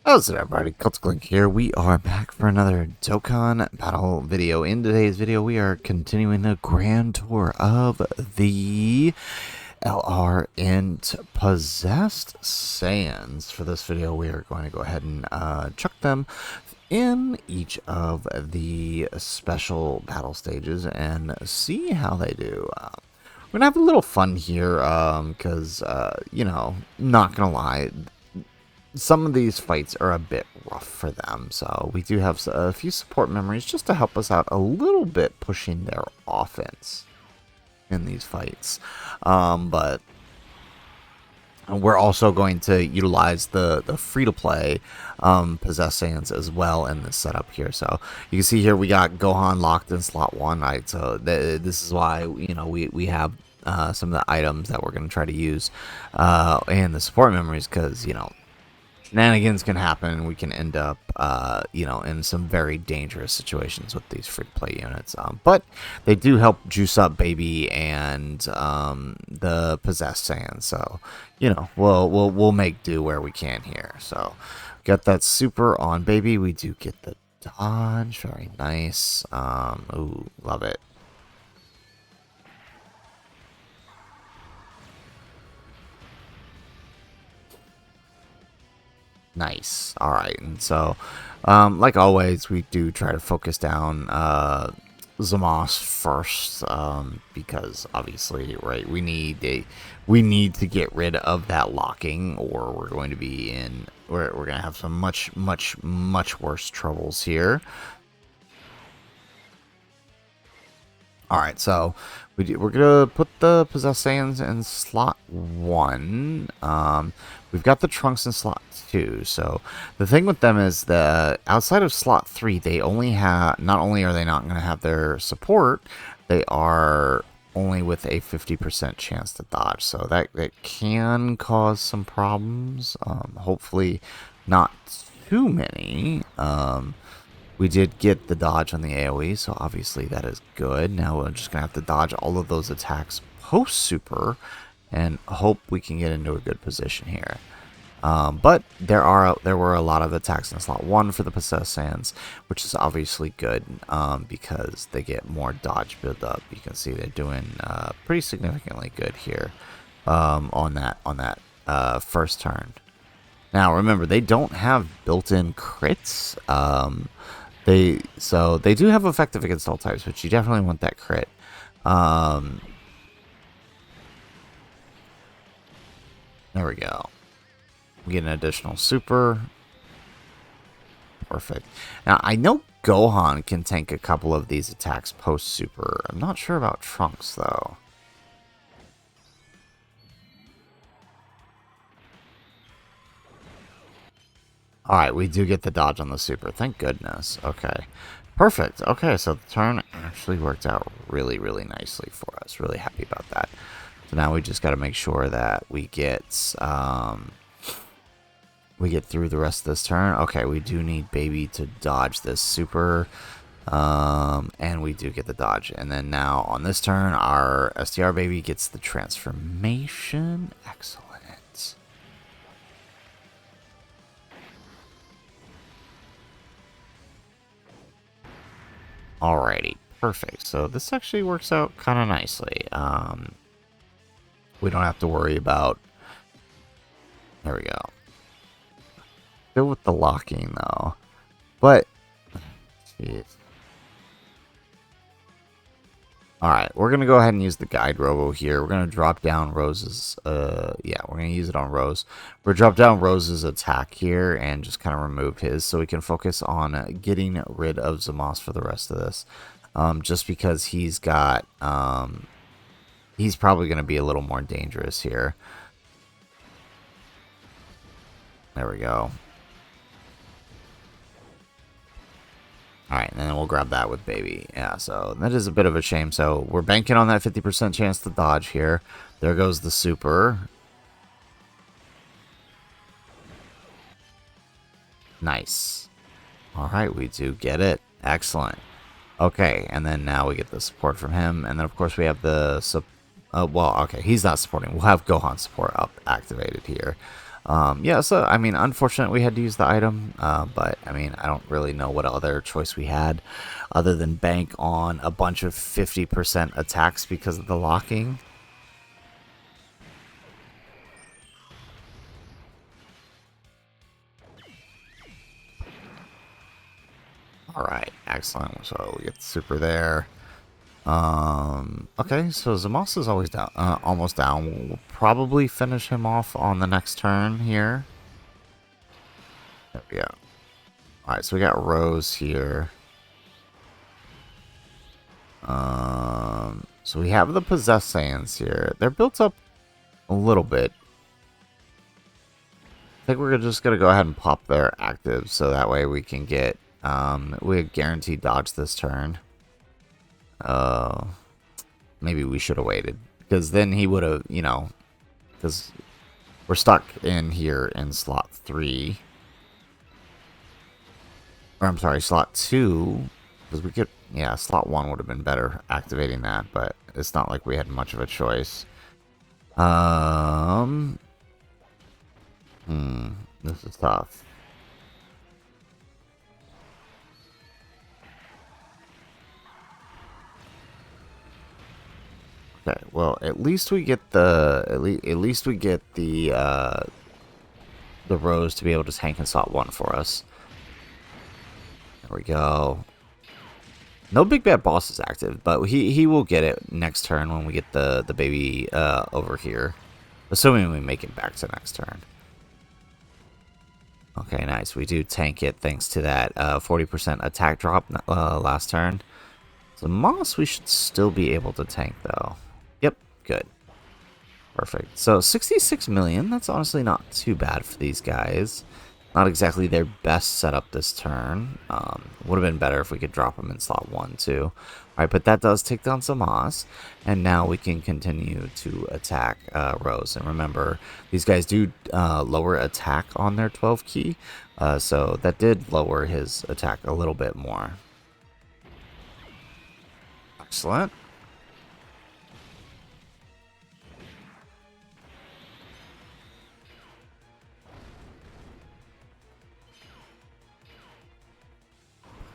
How's it, everybody? Cultic here. We are back for another Dokkan Battle video. In today's video, we are continuing the grand tour of the LR and Possessed Saiyans. For this video, we are going to go ahead and chuck them in each of the special battle stages and see how they do. We're going to have a little fun here because, you know, not going to lie, some of these fights are a bit rough for them, so we do have a few support memories just to help us out a little bit pushing their offense in these fights. But we're also going to utilize the free-to-play Possessed Saiyans as well in this setup here. So you can see here we got Gohan locked in slot 1, right? So this is why, you know, we have some of the items that we're going to try to use and the support memories, because, you know, shenanigans can happen. We can end up, you know, in some very dangerous situations with these free-to-play units. But they do help juice up Baby and the Possessed Saiyans. So, you know, we'll make do where we can here. So, got that super on Baby. We do get the dodge. Very nice. Ooh, love it. Nice. All right, and so, like always, we do try to focus down Zamos first, because obviously, right, we need to get rid of that locking, or we're going to be in we're going to have some much worse troubles here. All right, so we're gonna put the Possessed Saiyans in slot 1. We've got the Trunks in slot 2. So the thing with them is that outside of slot 3, they only have, not only are they not going to have their support, they are only with a 50% chance to dodge. So that can cause some problems. Hopefully, not too many. We did get the dodge on the AoE, so obviously that is good. Now we're just going to have to dodge all of those attacks post-super and hope we can get into a good position here. But there were a lot of attacks in slot 1 for the Possessed Saiyans, which is obviously good because they get more dodge build up. You can see they're doing pretty significantly good here on that first turn. Now remember, they don't have built-in crits. They do have effective against all types, but you definitely want that crit. There we go. We get an additional super. Perfect. Now, I know Gohan can tank a couple of these attacks post-super. I'm not sure about Trunks, though. Alright, we do get the dodge on the super. Thank goodness. Okay. Perfect. Okay, so the turn actually worked out really nicely for us. Really happy about that. So now we just got to make sure that we get through the rest of this turn. Okay, we do need Baby to dodge this super. And we do get the dodge. And then now on this turn, our STR Baby gets the transformation. Excellent. Alrighty, perfect. So this actually works out kind of nicely. We don't have to worry about... There we go. Still with the locking, though. But... Jeez. Alright, we're going to go ahead and use the Guide Robo here. We're going to drop down Rose's... yeah, we're going to use it on Rose. We're going to drop down Rose's attack here and just kind of remove his so we can focus on getting rid of Zamos for the rest of this. Just because he's got... he's probably going to be a little more dangerous here. There we go. Alright, and then we'll grab that with Baby. Yeah, so that is a bit of a shame. So we're banking on that 50% chance to dodge here. There goes the super. Nice. Alright, we do get it. Excellent. Okay, and then now we get the support from him. And then, of course, we have the... well, okay, he's not supporting. We'll have Gohan support up activated here. Yeah, so, I mean, unfortunate we had to use the item, but, I mean, I don't really know what other choice we had other than bank on a bunch of 50% attacks because of the locking. Alright, excellent. So we get the super there. Okay, so Zamos is always down, almost down. We'll probably finish him off on the next turn here. There we go. Alright, so we got Rose here. So we have the Possessed Saiyans here. They're built up a little bit. I think we're just going to go ahead and pop their active so that way we can get, we guaranteed dodge this turn. Maybe we should have waited. Because then he would have, you know, because we're stuck in here in slot 3. Or I'm sorry, slot 2. Because we could, yeah, slot 1 would have been better activating that, but it's not like we had much of a choice. This is tough. Okay, well, at least we get the at least we get the Rose to be able to tank in slot 1 for us. There we go. No big bad boss is active, but he will get it next turn when we get the baby over here, assuming we make it back to next turn. Okay, nice. We do tank it thanks to that 40% attack drop last turn. So Moss we should still be able to tank though. Yep, good. Perfect. So 66 million, that's honestly not too bad for these guys. Not exactly their best setup this turn. Would have been better if we could drop them in slot 1 too. Alright, but that does take down some Moss. And now we can continue to attack Rose. And remember, these guys do lower attack on their 12 key. So that did lower his attack a little bit more. Excellent.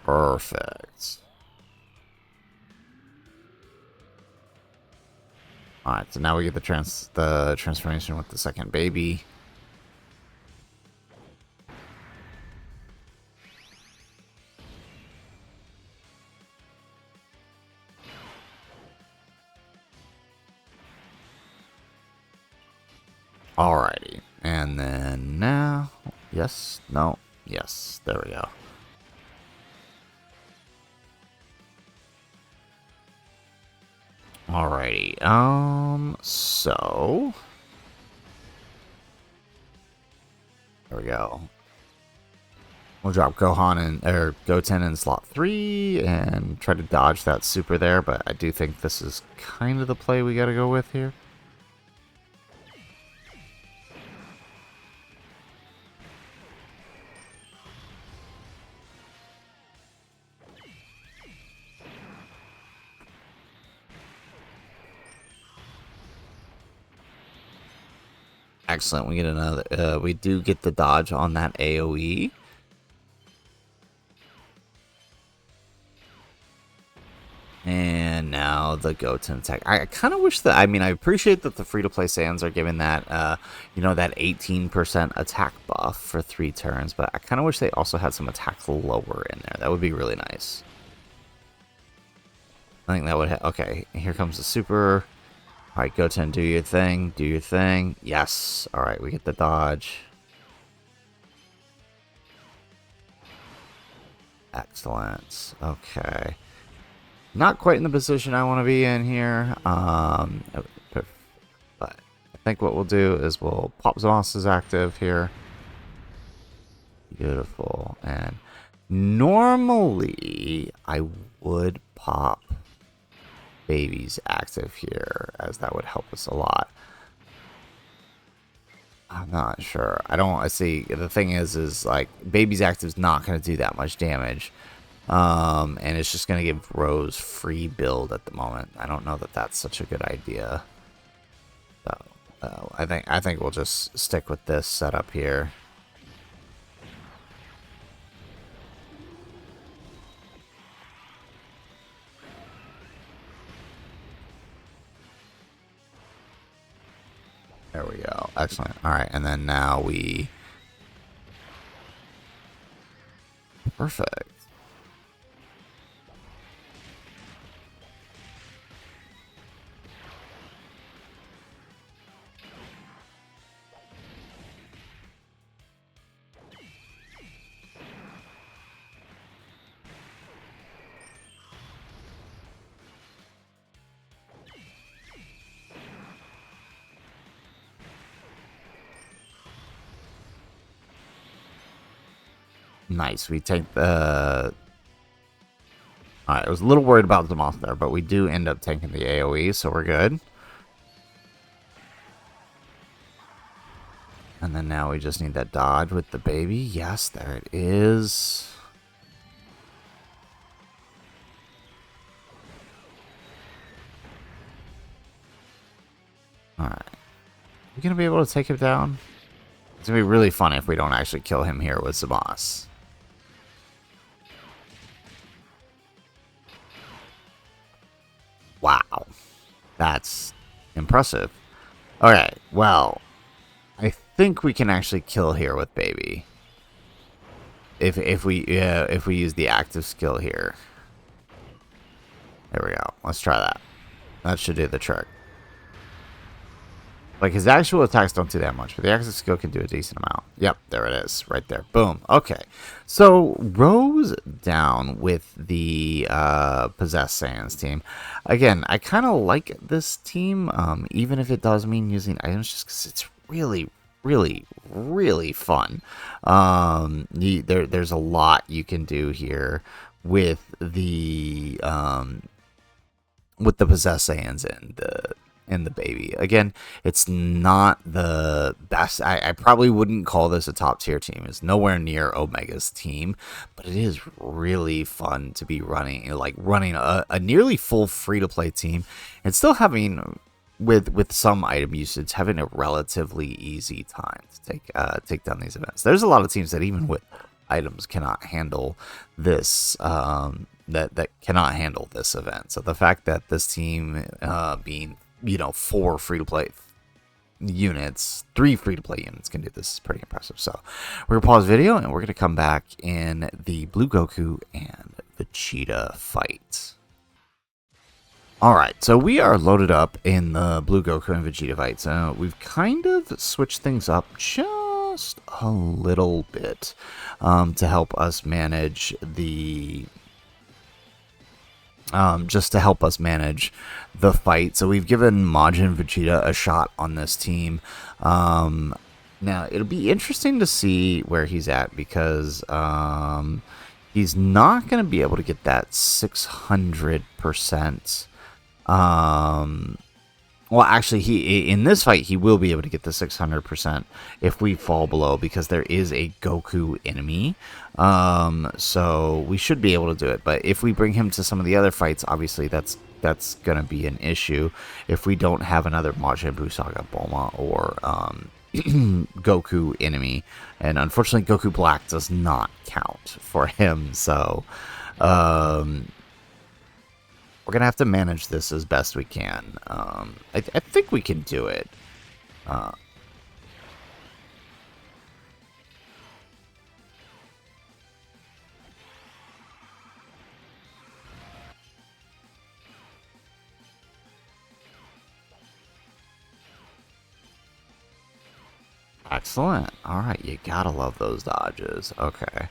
Perfect. Alright, so now we get the transformation with the second baby. Alrighty. And then now, yes, no, yes, there we go. Alrighty, so there we go. We'll drop Gohan or Goten in slot 3 and try to dodge that super there, but I do think this is kind of the play we gotta go with here. Excellent. We get another. We do get the dodge on that AOE. And now the Goten attack. I kind of wish that. I mean, I appreciate that the free-to-play Saiyans are giving that, you know, that 18% attack buff for 3 turns. But I kind of wish they also had some attack lower in there. That would be really nice. I think that would. Okay, here comes the super. Alright, Goten, do your thing. Do your thing. Yes. Alright, we get the dodge. Excellent. Okay. Not quite in the position I want to be in here. But I think what we'll do is we'll pop Zamos' active here. Beautiful. And normally I would pop Baby's active here, as that would help us a lot. I'm not sure. I see. The thing is like Baby's active is not going to do that much damage, and it's just going to give Rose free build at the moment. I don't know that that's such a good idea. So I think we'll just stick with this setup here. There we go. Excellent. All right, and then now we... Perfect. Nice. We take the... Alright, I was a little worried about the moth there, but we do end up taking the AoE, so we're good. And then now we just need that dodge with the baby. Yes, there it is. Alright. We gonna be able to take him down? It's gonna be really funny if we don't actually kill him here with the boss. Wow. That's impressive. Alright, well, I think we can actually kill here with baby. If we use the active skill here. There we go. Let's try that. That should do the trick. Like, his actual attacks don't do that much, but the active skill can do a decent amount. Yep, there it is. Right there. Boom. Okay. So, Rose down with the Possessed Saiyans team. Again, I kind of like this team, even if it does mean using items, just because it's really, really, really fun. There's a lot you can do here with the Possessed Saiyans and the baby. Again, it's not the best. I probably wouldn't call this a top tier team. It's nowhere near Omega's team, but it is really fun to be running, like running a nearly full free-to-play team and still having, with some item usage, having a relatively easy time to take down these events. There's a lot of teams that even with items cannot handle this that cannot handle this event. So the fact that this team being 4 free-to-play units, 3 free-to-play units can do this is pretty impressive. So we're gonna pause the video and we're gonna come back in the Blue Goku and Vegeta fight. Alright, so we are loaded up in the Blue Goku and Vegeta fight. So we've kind of switched things up just a little bit to help us manage the fight. So we've given Majin Vegeta a shot on this team. Now, it'll be interesting to see where he's at, because he's not going to be able to get that 600%. Well, actually, in this fight, he will be able to get the 600% if we fall below, because there is a Goku enemy. So we should be able to do it. But if we bring him to some of the other fights, obviously that's going to be an issue if we don't have another Majin Buu Saga Bulma or Goku enemy. And unfortunately, Goku Black does not count for him. So we're going to have to manage this as best we can. I think we can do it. Excellent. All right, you gotta love those dodges. Okay.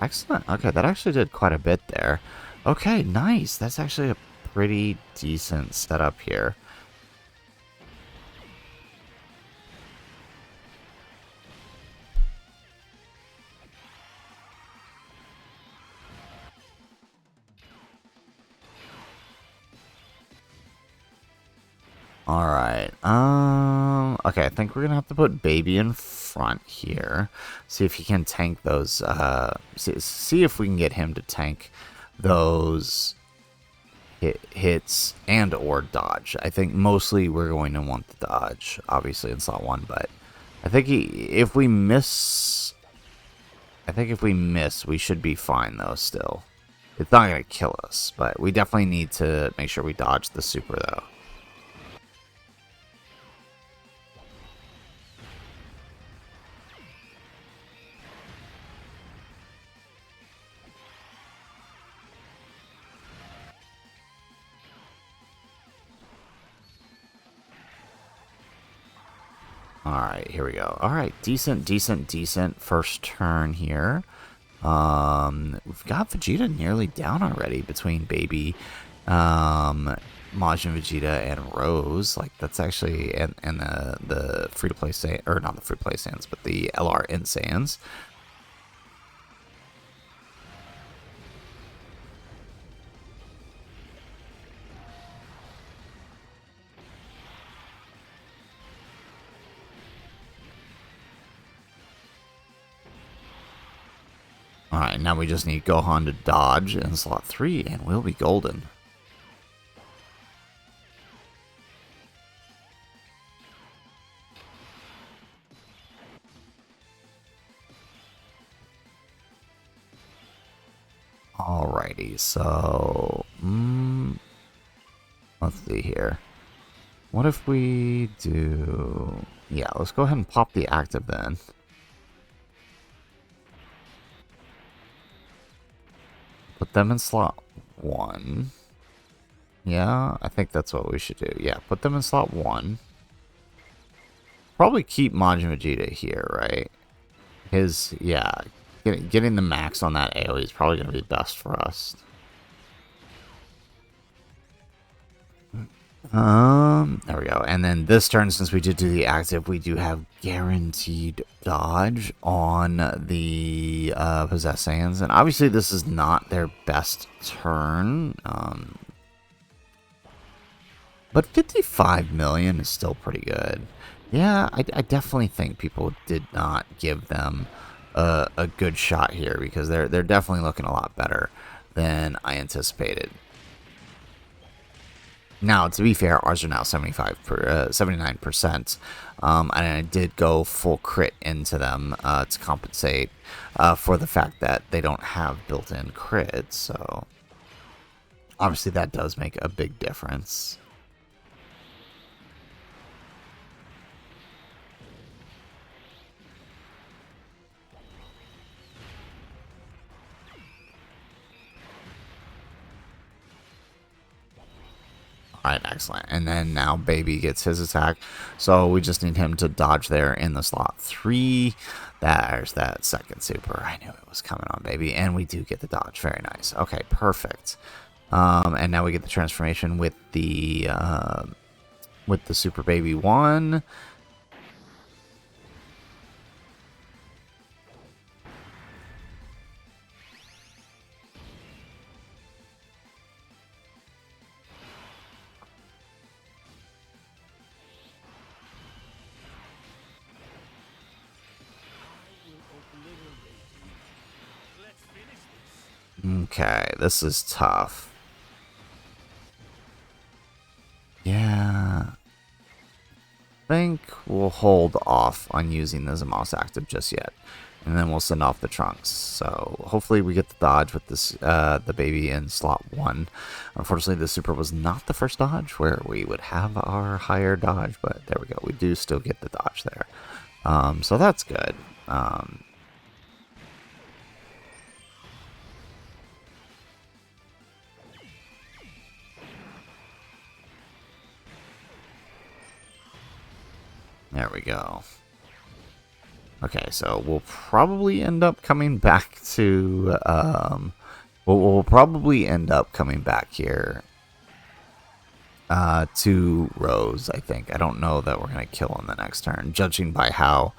Excellent. Okay, that actually did quite a bit there. Okay, nice. That's actually a pretty decent setup here. Alright, okay, I think we're gonna have to put Baby in front here. See if he can tank those, see if we can get him to tank those hits and or dodge. I think mostly we're going to want the dodge, obviously in slot 1, but I think if we miss, we should be fine though still. It's not going to kill us, but we definitely need to make sure we dodge the super though. Alright, here we go. Alright, decent first turn here. We've got Vegeta nearly down already between Baby, Majin Vegeta, and Rose. Like, that's actually, and the free-to-play Saiyans, or not the free-to-play Saiyans, but the LRN Saiyans. Alright, now we just need Gohan to dodge in slot 3, and we'll be golden. Alrighty, so... let's see here. What if we do... Yeah, let's go ahead and pop the active then. Put them in slot 1. Yeah, I think that's what we should do. Yeah, put them in slot 1. Probably keep Majin Vegeta here, right? Yeah, getting the max on that AoE is probably going to be best for us. There we go. And then this turn, since we did do the active, we do have guaranteed dodge on the possessed Saiyans. And obviously this is not their best turn. But 55 million is still pretty good. Yeah, I definitely think people did not give them a good shot here, because they're definitely looking a lot better than I anticipated. Now, to be fair, ours are now 79%, and I did go full crit into them to compensate for the fact that they don't have built-in crits, so obviously that does make a big difference. Alright, excellent. And then now Baby gets his attack. So we just need him to dodge there in the slot 3. There's that second super. I knew it was coming on, Baby. And we do get the dodge. Very nice. Okay, perfect. And now we get the transformation with the Super Baby 1. Okay, this is tough. Yeah. I think we'll hold off on using the Zamos active just yet. And then we'll send off the Trunks. So hopefully we get the dodge with this the Baby in slot 1. Unfortunately, the super was not the first dodge where we would have our higher dodge, but there we go. We do still get the dodge there. So that's good. There we go. Okay, so we'll probably end up coming back to, we'll probably end up coming back here to Rose, I think. I don't know that we're going to kill him the next turn, judging by how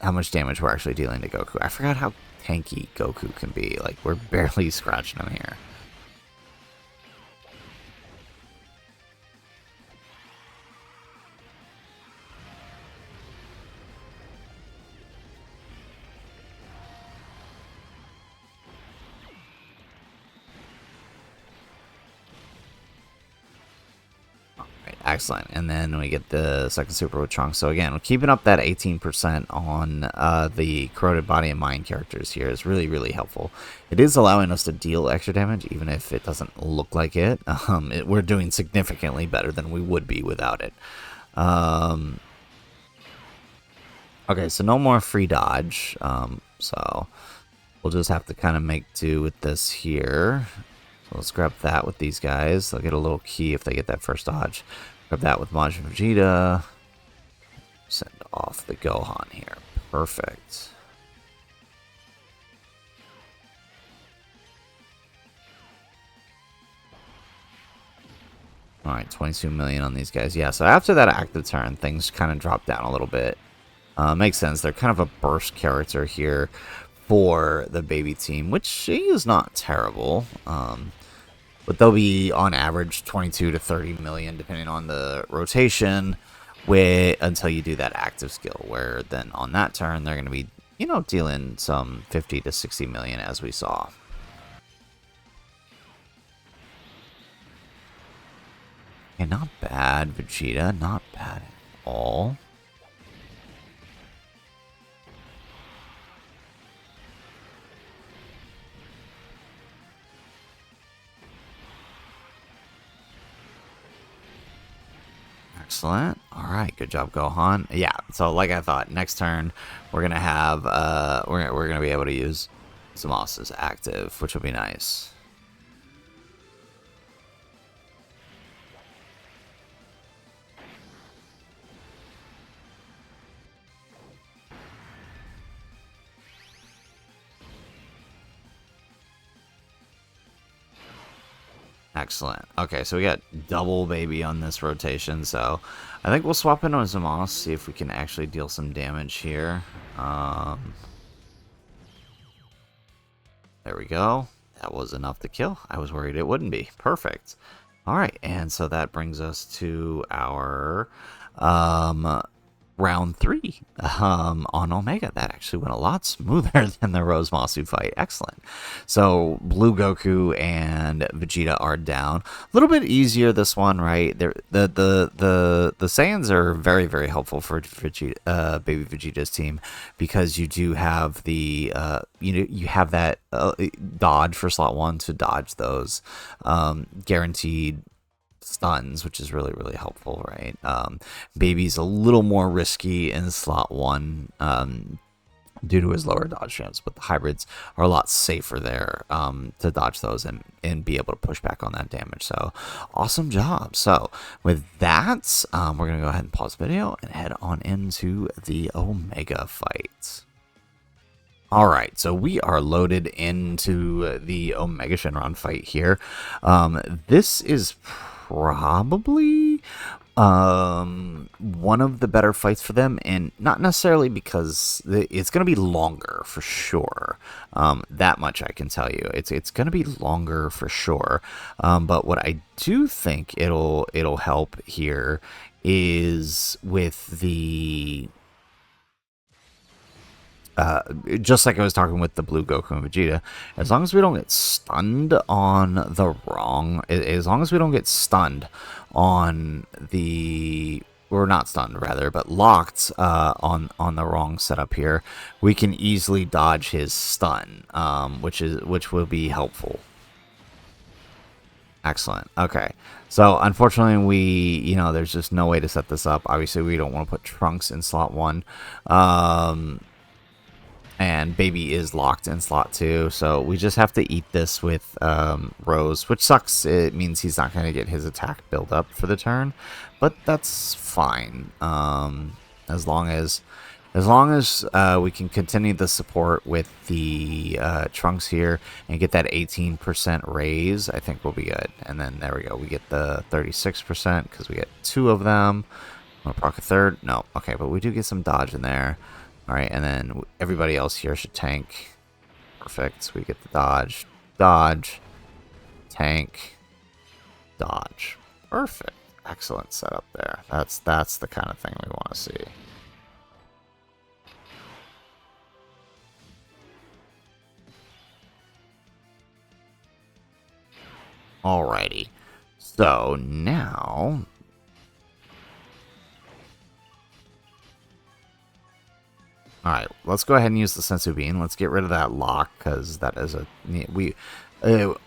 much damage we're actually dealing to Goku. I forgot how tanky Goku can be. Like, we're barely scratching him here. Excellent. And then we get the second super with Trunks. So again, we're keeping up that 18% on the corroded body and mind characters here is really, really helpful. It is allowing us to deal extra damage, even if it doesn't look like it. We're doing significantly better than we would be without it. Okay, so no more free dodge. So we'll just have to kind of make do with this here. So let's grab that with these guys. They'll get a little key if they get that first dodge. Grab that with Majin Vegeta. Send off the Gohan here. Perfect. Alright, 22 million on these guys. Yeah, so after that active turn, things kind of drop down a little bit. Makes sense. They're kind of a burst character here for the baby team, which is not terrible. But they'll be on average 22 to 30 million depending on the rotation until you do that active skill, where then on that turn they're going to be, you know, dealing some 50 to 60 million as we saw. Okay, not bad, Vegeta, not bad at all. Excellent. All right, good job, Gohan. Yeah, so like I thought, next turn we're gonna have we're gonna be able to use Zamasu active, which will be nice. Excellent. Okay, so we got double baby on this rotation, so I think we'll swap in on Zamasu, see if we can actually deal some damage here. There we go. That was enough to kill. I was worried it wouldn't be. Perfect. All right, and so that brings us to our round 3 on Omega. That actually went a lot smoother than the Rose Masu fight. Excellent. So Blue Goku and Vegeta are down. A little bit easier this one, right? The Saiyans are very, very helpful for Vegeta, baby Vegeta's team, because you do have the you have that dodge for slot 1 to dodge those guaranteed stuns, which is really, really helpful, right? Baby's a little more risky in slot 1 due to his lower dodge chance, but the hybrids are a lot safer there to dodge those and be able to push back on that damage. So awesome job. So with that, we're gonna go ahead and pause the video and head on into the Omega fight. Alright, so we are loaded into the Omega Shenron fight here. This is probably one of the better fights for them, and not necessarily because it's going to be longer for sure. That much I can tell you. It's going to be longer for sure. But what I do think it'll help here is with the just like I was talking with the Blue Goku and Vegeta, as long as we don't get stunned on the wrong, as long as we don't get stunned on the, or not stunned rather, but locked on the wrong setup here, we can easily dodge his stun, which will be helpful. Excellent. Okay. So unfortunately, there's just no way to set this up. Obviously, we don't want to put Trunks in slot 1. And Baby is locked in slot 2, so we just have to eat this with Rose, which sucks. It means he's not going to get his attack build up for the turn, but that's fine. As long as we can continue the support with the Trunks here and get that 18% raise, I think we'll be good. And then there we go. We get the 36% because we get 2 of them. Want to proc a third? No. Okay, but we do get some dodge in there. Alright, and then everybody else here should tank. Perfect. So we get the dodge, dodge, tank, dodge. Perfect. Excellent setup there. That's the kind of thing we want to see. Alrighty. So now Alright, let's go ahead and use the Sensu Bean. Let's get rid of that lock, because that is a...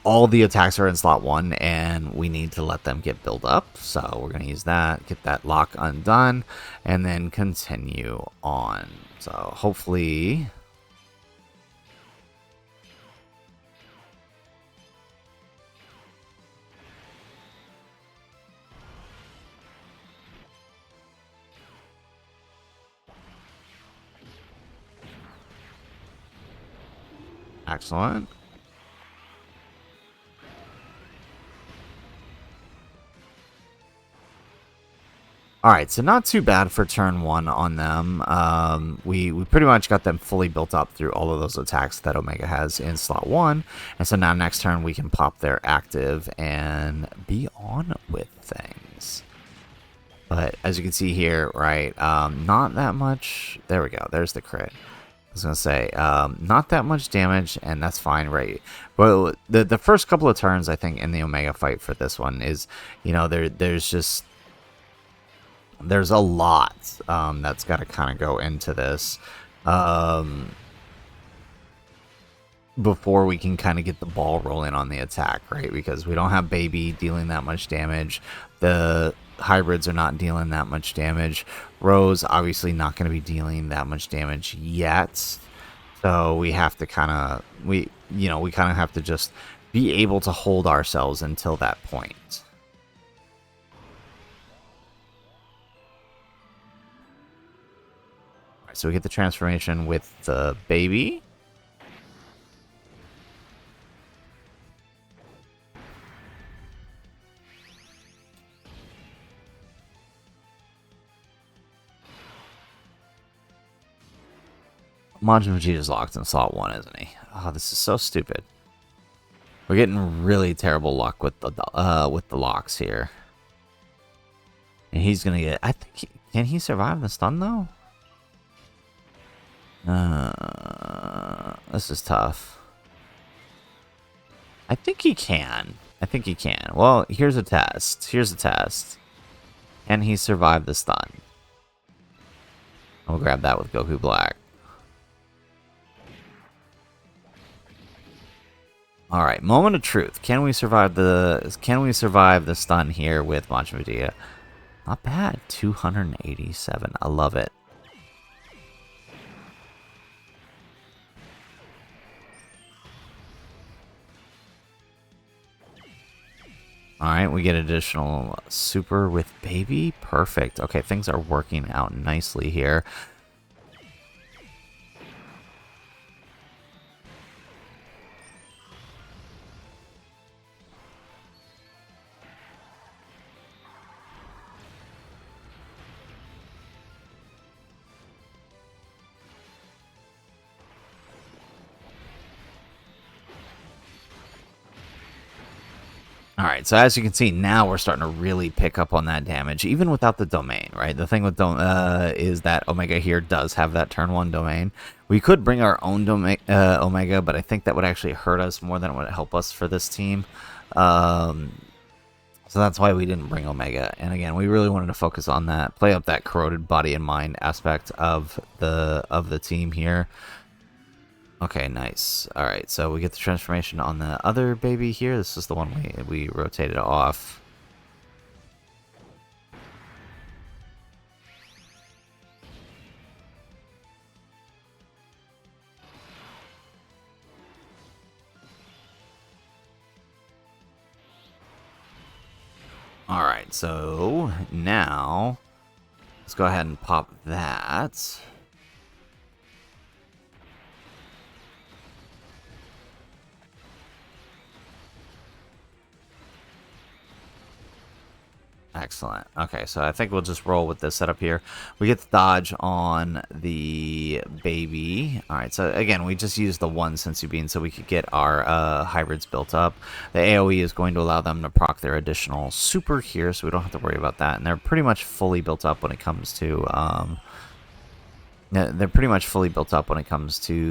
all the attacks are in slot 1, and we need to let them get built up. So we're going to use that, get that lock undone, and then continue on. So hopefully... Excellent. Alright, so not too bad for turn 1 on them. We pretty much got them fully built up through all of those attacks that Omega has in slot 1. And so now next turn we can pop their active and be on with things. But as you can see here, right, not that much. There we go. There's the crit. I was going to say, not that much damage, and that's fine, right? Well, the first couple of turns, I think, in the Omega fight for this one is, you know, there's a lot that's got to kind of go into this before we can kind of get the ball rolling on the attack, right? Because we don't have Baby dealing that much damage. The hybrids are not dealing that much damage. Rose obviously not going to be dealing that much damage yet. So we have to kind of we kind of have to just be able to hold ourselves until that point. All right, so we get the transformation with the Baby. Majin Vegeta's locked in slot 1, isn't he? Oh, this is so stupid. We're getting really terrible luck with the locks here. And he's gonna get... I think... Can he survive the stun, though? This is tough. I think he can. I think he can. Well, here's a test. Here's a test. Can he survive the stun? I'll grab that with Goku Black. All right, moment of truth. Can we survive the stun here with Majin Vegeta? Not bad. 287. I love it. All right, we get additional super with Baby. Perfect. Okay, things are working out nicely here. Alright, so as you can see, now we're starting to really pick up on that damage, even without the domain, right? The thing with is that Omega here does have that turn 1 domain. We could bring our own Omega, but I think that would actually hurt us more than it would help us for this team. So that's why we didn't bring Omega. And again, we really wanted to focus on that, play up that corroded body and mind aspect of the team here. Okay, nice. All right, so we get the transformation on the other Baby here. This is the one we rotated off. All right, so now let's go ahead and pop that. Excellent. Okay, so I think we'll just roll with this setup here. We get the dodge on the Baby. All right, so again, we just used the one Sensu Bean so we could get our hybrids built up. The AoE is going to allow them to proc their additional super here, so we don't have to worry about that. And they're pretty much fully built up when it comes to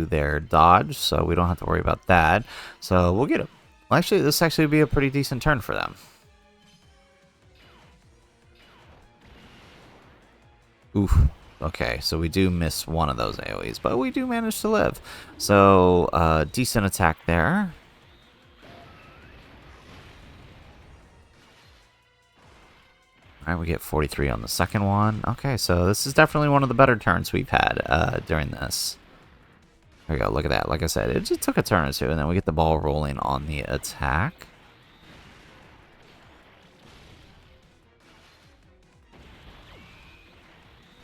their dodge, so we don't have to worry about that. So we'll get it. Well, actually, this actually would be a pretty decent turn for them. Oof. Okay, so we do miss one of those AoEs, but we do manage to live. So, decent attack there. All right, we get 43 on the second one. Okay, so this is definitely one of the better turns we've had during this. There we go, look at that. Like I said, it just took a turn or two, and then we get the ball rolling on the attack.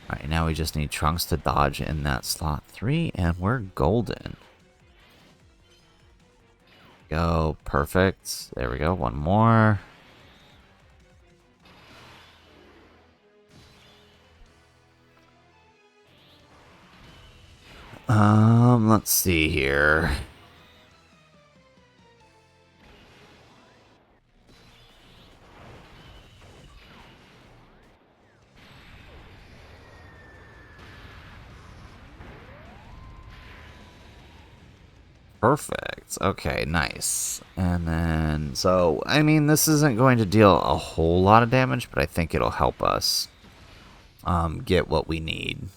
Alright, now we just need Trunks to dodge in that slot 3, and we're golden. Go, perfect. There we go, one more. Let's see here. Perfect. Okay, nice. And then, so, I mean, this isn't going to deal a whole lot of damage, but I think it'll help us get what we need.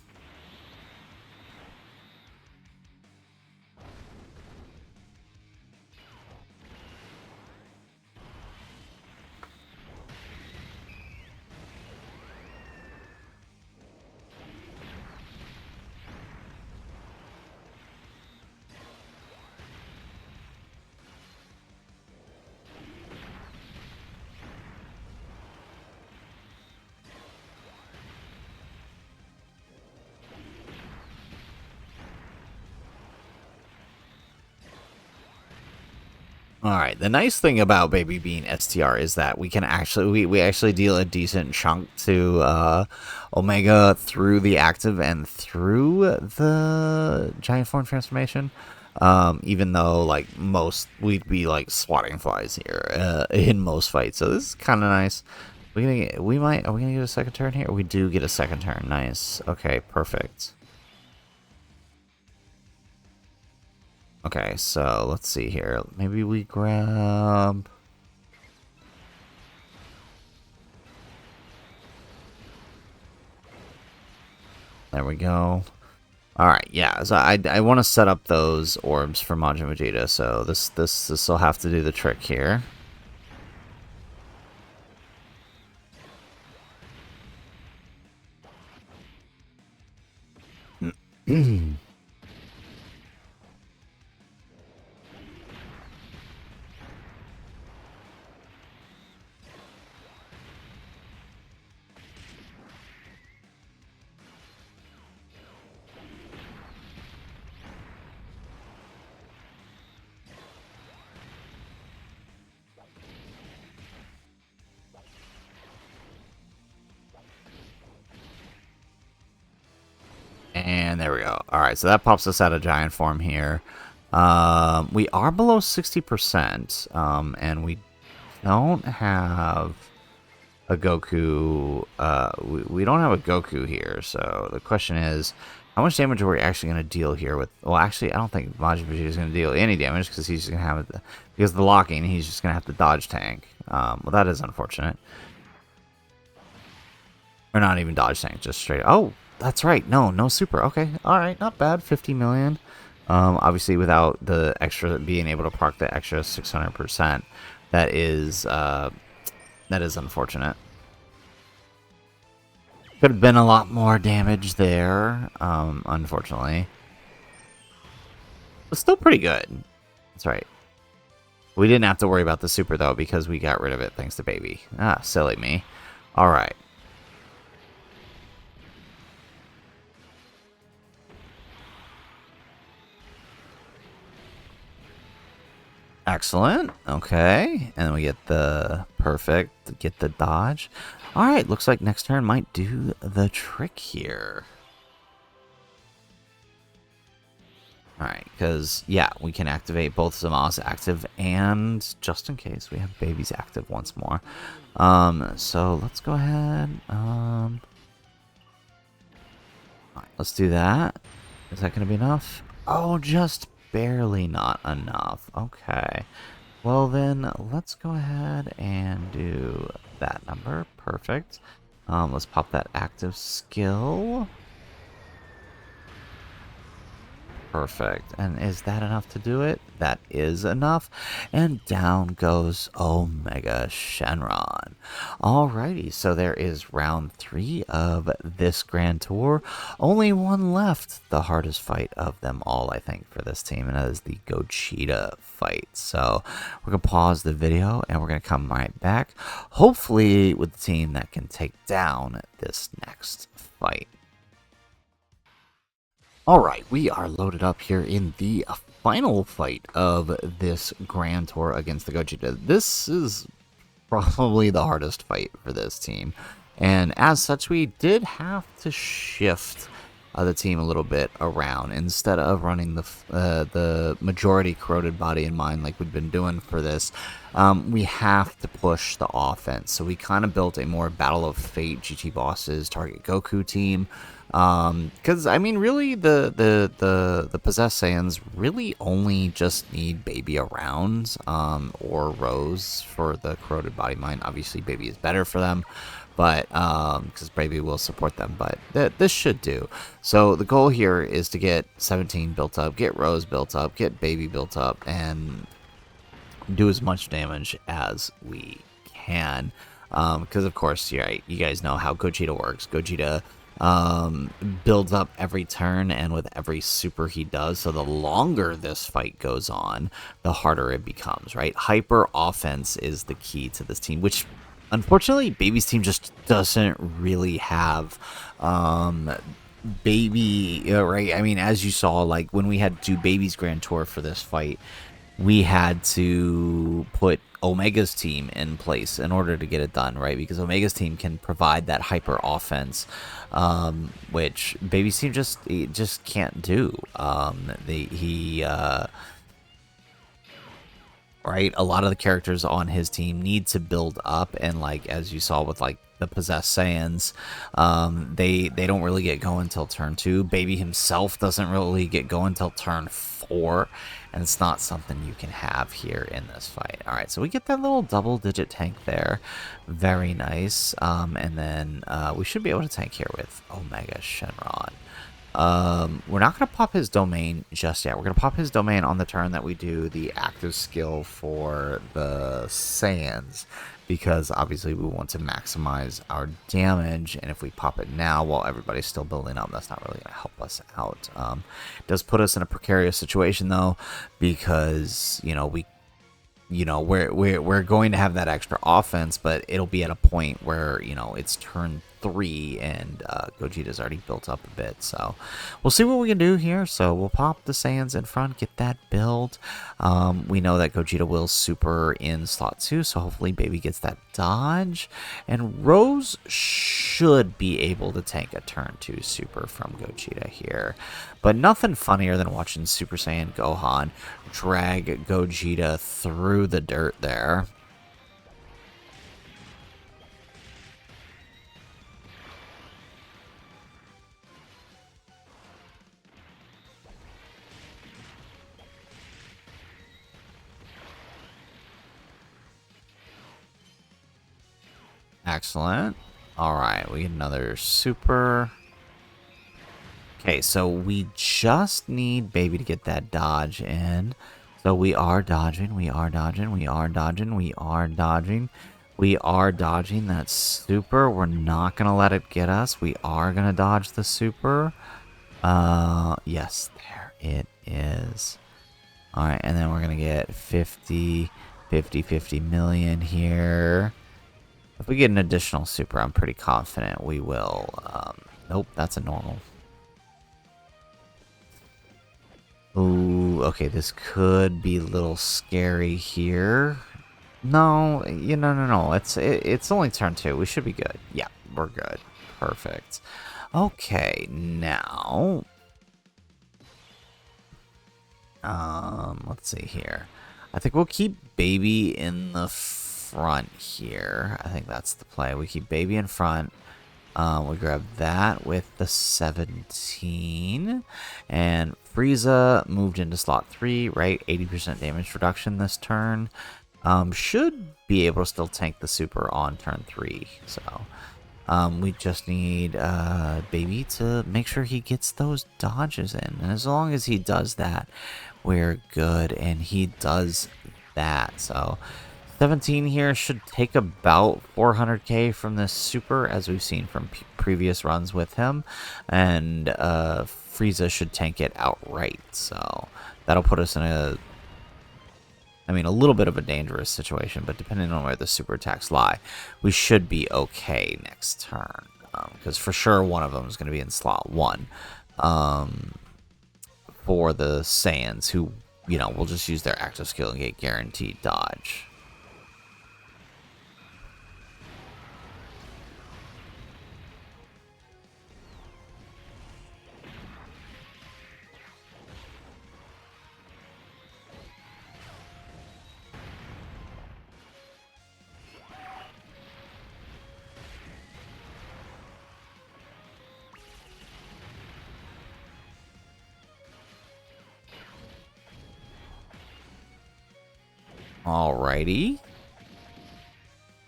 Alright, the nice thing about Baby being STR is that we can actually, we actually deal a decent chunk to Omega through the active and through the giant form transformation. Even though, like, we'd be, like, swatting flies here in most fights. So this is kind of nice. Are we gonna get a second turn here? We do get a second turn. Nice. Okay, perfect. Okay, so let's see here. Maybe we grab... There we go. Alright, yeah, so I want to set up those orbs for Majin Vegeta, so this will have to do the trick here. And there we go. Alright, so that pops us out of giant form here. We are below 60%, and we don't have a Goku. We don't have a Goku here, so the question is, how much damage are we actually going to deal here with... Well, actually, I don't think Majin Vegeta is going to deal any damage, because he's going to have... Because of the locking, he's just going to have to dodge tank. Well, that is unfortunate. Or not even dodge tank, just straight... Oh! That's right. No super. Okay. All right. Not bad. 50 million. Obviously, without the extra being able to proc the extra 600%, that is unfortunate. Could have been a lot more damage there. Unfortunately, but still pretty good. That's right. We didn't have to worry about the super though because we got rid of it thanks to Baby. Ah, silly me. All right. Excellent. Okay. And then we get the perfect, get the dodge. Alright, looks like next turn might do the trick here. Alright, because, yeah, we can activate both Zama's active and, just in case, we have Baby's active once more. So let's go ahead. Alright, let's do that. Is that going to be enough? Oh, just barely not enough. Okay. Well then, let's go ahead and do that number. Perfect. Let's pop that active skill. Perfect. And is that enough to do it? That is enough. And down goes Omega Shenron. Alrighty, so there is round 3 of this Grand Tour. Only one left. The hardest fight of them all, I think, for this team, and that is the Gogeta fight. So we're going to pause the video, and we're going to come right back, hopefully with the team that can take down this next fight. Alright, we are loaded up here in the final fight of this Grand Tour against the Gogeta. This is probably the hardest fight for this team, and as such we did have to shift the team a little bit around. Instead of running the majority corroded body in mind like we've been doing for this, we have to push the offense. So we kind of built a more Battle of Fate GT Bosses Target Goku team. Because I mean, really, the possessed Saiyans really only just need Baby around, or Rose for the corroded body mind. Obviously, Baby is better for them, but because Baby will support them. But this should do. So the goal here is to get 17 built up, get Rose built up, get Baby built up, and do as much damage as we can. Because of course, right, you guys know how Gogeta works. Gogeta builds up every turn and with every super he does, so the longer this fight goes on, the harder it becomes, right? Hyper offense is the key to this team, which unfortunately Baby's team just doesn't really have. Baby, right? I mean, as you saw, like when we had to do Baby's Grand Tour for this fight, we had to put Omega's team in place in order to get it done, right? Because Omega's team can provide that hyper offense, which Baby's team just can't do. Right, a lot of the characters on his team need to build up, and like as you saw with like the possessed Saiyans, they don't really get going until turn 2. Baby himself doesn't really get going until turn 4, and it's not something you can have here in this fight. All right, so we get that little double-digit tank there, very nice, and then we should be able to tank here with Omega Shenron. We're not going to pop his domain just yet. We're going to pop his domain on the turn that we do the active skill for the Saiyans, because obviously we want to maximize our damage, and if we pop it now while everybody's still building up, that's not really going to help us out. It does put us in a precarious situation though, because we're going to have that extra offense, but it'll be at a point where it's turn 3 and Gogeta's already built up a bit, so we'll see what we can do here. So we'll pop the Saiyans in front, get that build. We know that Gogeta will super in slot 2, so hopefully Baby gets that dodge, and Rose should be able to tank a turn 2 super from Gogeta here. But nothing funnier than watching Super Saiyan Gohan drag Gogeta through the dirt there. Excellent. Alright, we get another super. Okay, so we just need Baby to get that dodge in. So we are dodging, we are dodging, we are dodging, we are dodging. We are dodging that super. We're not going to let it get us. We are going to dodge the super. Yes, there it is. Alright, and then we're going to get 50 million here. If we get an additional super, I'm pretty confident we will. Nope, that's a normal. Ooh, okay, this could be a little scary here. No, no. It's only turn 2. We should be good. Yeah, we're good. Perfect. Okay, now, let's see here. I think we'll keep Baby in the front here. I think that's the play. We keep Baby in front. We grab that with the 17, and Frieza moved into slot 3, right? 80% damage reduction this turn. Should be able to still tank the super on turn 3. So, We just need Baby to make sure he gets those dodges in. And as long as he does that, we're good. And he does that. So 17 here should take about 400k from this super, as we've seen from previous runs with him. And Frieza should tank it outright. So that'll put us in a little bit of a dangerous situation, but depending on where the super attacks lie, we should be okay next turn. Because for sure one of them is going to be in slot 1 for the Saiyans, who, will just use their active skill and get guaranteed dodge. Alrighty.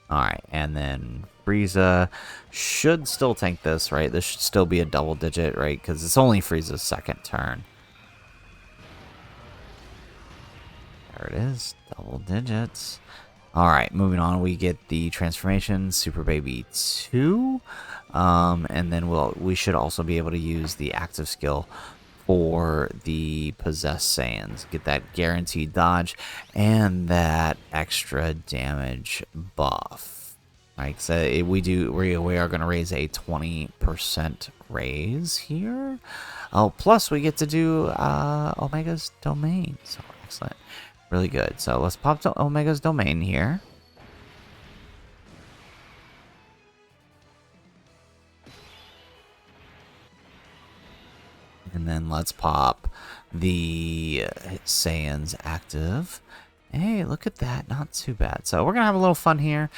Alright, and then Frieza should still tank this, right? This should still be a double digit, right? Because it's only Frieza's second turn. There it is, double digits. Alright, moving on, we get the transformation, Super Baby 2. And then we should also be able to use the active skill for the possessed Saiyans. Get that guaranteed dodge and that extra damage buff. Right, so we are going to raise a 20% raise here. Oh, plus we get to do Omega's domain. So excellent, really good. So let's pop to Omega's domain here. And then let's pop the Saiyans active. Hey, look at that. Not too bad. So we're going to have a little fun here.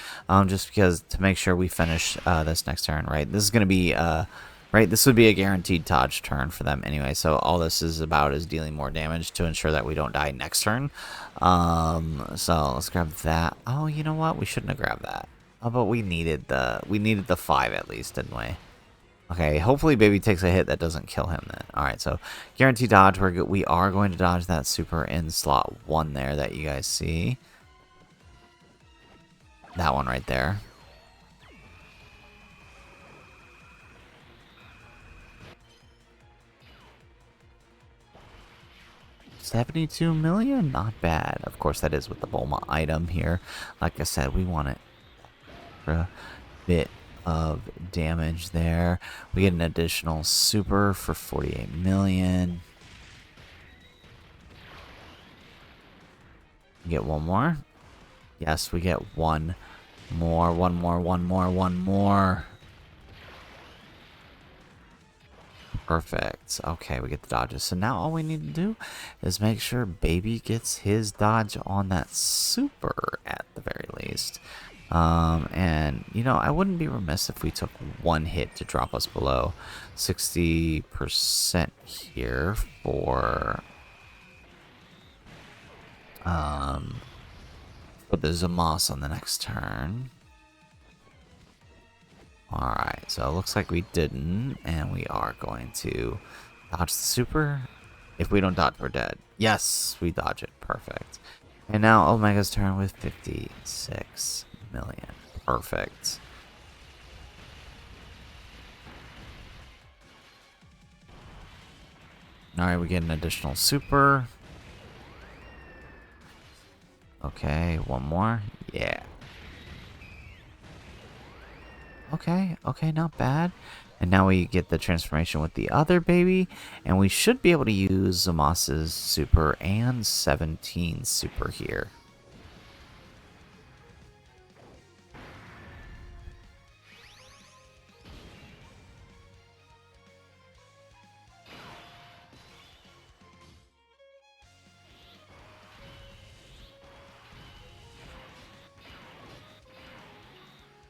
Just because to make sure we finish this next turn, right? This is going to be, right? This would be a guaranteed dodge turn for them anyway. So all this is about is dealing more damage to ensure that we don't die next turn. So let's grab that. Oh, you know what? We shouldn't have grabbed that. Oh, but we needed the 5 at least, didn't we? Okay, hopefully Baby takes a hit that doesn't kill him then. Alright, so guaranteed dodge. We are going to dodge that super in slot 1 there that you guys see. That one right there. $72 million, not bad. Of course, that is with the Bulma item here. Like I said, we want it for a bit of damage there. We get an additional super for 48 million. We get one more. Yes, we get one more. Perfect. Okay, we get the dodges. So now all we need to do is make sure Baby gets his dodge on that super at the very least. And, I wouldn't be remiss if we took one hit to drop us below 60% here for the Zamos on the next turn. Alright, so it looks like we didn't, and we are going to dodge the super. If we don't dodge, we're dead. Yes, we dodge it. Perfect. And now Omega's turn with 56 million. Perfect. Alright, we get an additional super. Okay, one more. Yeah. Okay, not bad. And now we get the transformation with the other Baby, and we should be able to use Zamos's super and 17 super here.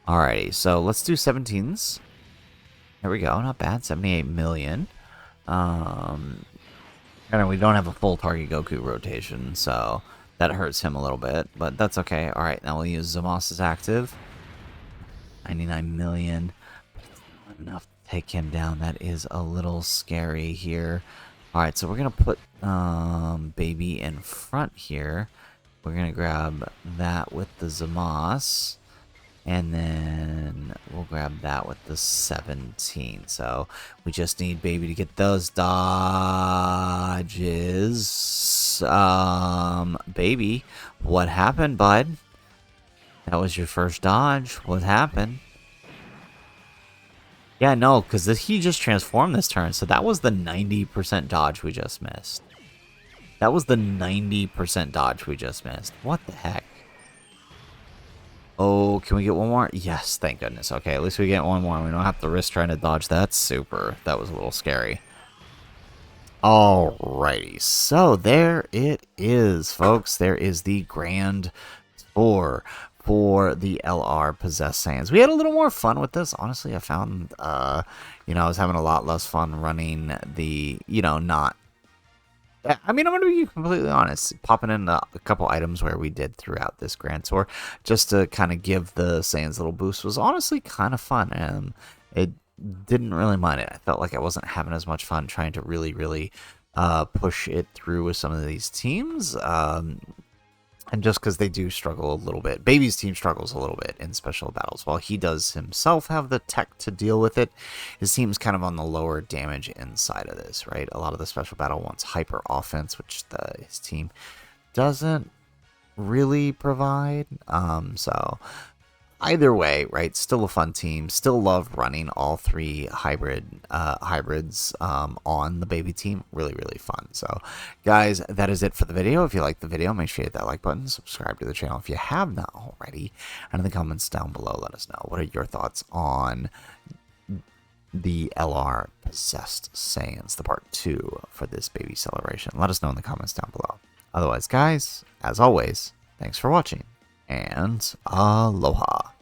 Alrighty, so let's do 17s. There we go, not bad, 78 million. And we don't have a full target Goku rotation, so that hurts him a little bit, but that's okay. Alright, now we'll use Zamos as active. 99 million. enough to take him down. That is a little scary here. Alright, so we're going to put Baby in front here. We're going to grab that with the Zamas. And then we'll grab that with the 17. So we just need Baby to get those dodges. Baby, what happened, bud? That was your first dodge. What happened? Yeah, no, because he just transformed this turn. So that was the 90% dodge we just missed. That was the 90% dodge we just missed. What the heck? Oh, can we get one more? Yes, thank goodness. Okay, at least we get one more. We don't have to risk trying to dodge that. Super. That was a little scary. Alrighty, so there it is, folks. There is the Grand Tour for the LR Possessed Saiyans. We had a little more fun with this. Honestly, I found, I was having a lot less fun running the, not... I mean, I'm going to be completely honest. Popping in a couple items where we did throughout this Grand Tour, just to kind of give the Saiyans a little boost, was honestly kind of fun. And it didn't really mind it. I felt like I wasn't having as much fun trying to really push it through with some of these teams. And just because they do struggle a little bit. Baby's team struggles a little bit in special battles. While he does himself have the tech to deal with it, his team's kind of on the lower damage inside of this, right? A lot of the special battle wants hyper offense, which his team doesn't really provide. So either way, right? Still a fun team. Still love running all three hybrids on the Baby team. Really fun. So, guys, that is it for the video. If you like the video, make sure you hit that like button. Subscribe to the channel if you have not already. And in the comments down below, let us know. What are your thoughts on the LR Possessed Saiyans, the part 2 for this Baby celebration? Let us know in the comments down below. Otherwise, guys, as always, thanks for watching. And aloha.